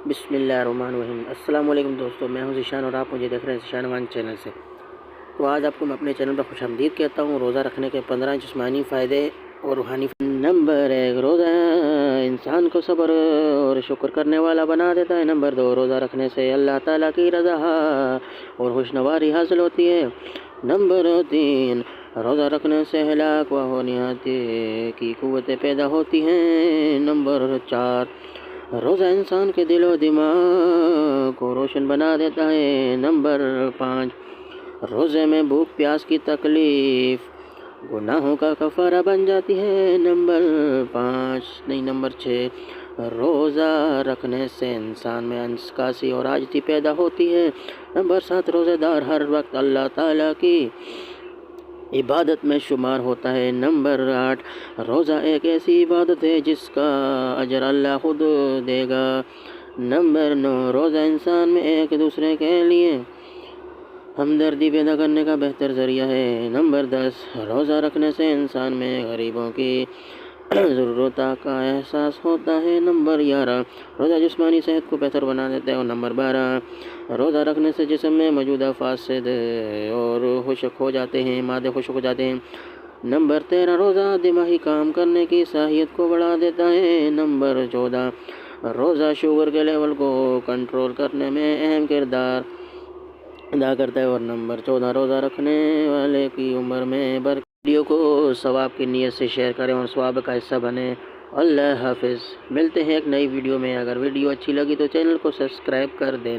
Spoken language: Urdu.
بسم اللہ الرحمن الرحیم۔ السلام علیکم دوستو، میں ہوں ذیشان اور آپ مجھے دیکھ رہے ہیں ذیشان وان چینل سے۔ تو آج آپ کو میں اپنے چینل پر خوش آمدید کہتا ہوں۔ روزہ رکھنے کے 15 جسمانی فائدے اور روحانی فائدے۔ نمبر 1، روزہ انسان کو صبر اور شکر کرنے والا بنا دیتا ہے۔ نمبر 2، روزہ رکھنے سے اللہ تعالیٰ کی رضا اور خوشنواری حاصل ہوتی ہے۔ نمبر 3، روزہ رکھنے سے ہلاک و ہونیات کی قوتیں پیدا ہوتی ہیں۔ نمبر 4، روزہ انسان کے دل و دماغ کو روشن بنا دیتا ہے۔ نمبر 5، روزے میں بھوک پیاس کی تکلیف گناہوں کا کفارہ بن جاتی ہے۔ نمبر 6، روزہ رکھنے سے انسان میں انسکاسی اور عاجزی پیدا ہوتی ہے۔ نمبر 7، روزے دار ہر وقت اللہ تعالیٰ کی عبادت میں شمار ہوتا ہے۔ نمبر 8، روزہ ایک ایسی عبادت ہے جس کا اجر اللہ خود دے گا۔ نمبر 9، روزہ انسان میں ایک دوسرے کے لیے ہمدردی پیدا کرنے کا بہتر ذریعہ ہے۔ نمبر 10، روزہ رکھنے سے انسان میں غریبوں کی ضرورت کا احساس ہوتا ہے۔ نمبر 11، روزہ جسمانی صحت کو بہتر بنا دیتا ہے۔ اور نمبر 12، روزہ رکھنے سے جسم میں موجودہ فاسد اور خشک ہو جاتے ہیں، مادے خشک ہو جاتے ہیں۔ نمبر 13، روزہ دماغی کام کرنے کی صلاحیت کو بڑھا دیتا ہے۔ نمبر 14، روزہ شوگر کے لیول کو کنٹرول کرنے میں اہم کردار ادا کرتا ہے۔ اور نمبر 14، روزہ رکھنے والے کی عمر میں برکت۔ ویڈیو کو ثواب کی نیت سے شیئر کریں اور ثواب کا حصہ بنیں۔ اللہ حافظ۔ ملتے ہیں ایک نئی ویڈیو میں۔ اگر ویڈیو اچھی لگی تو چینل کو سبسکرائب کر دینا۔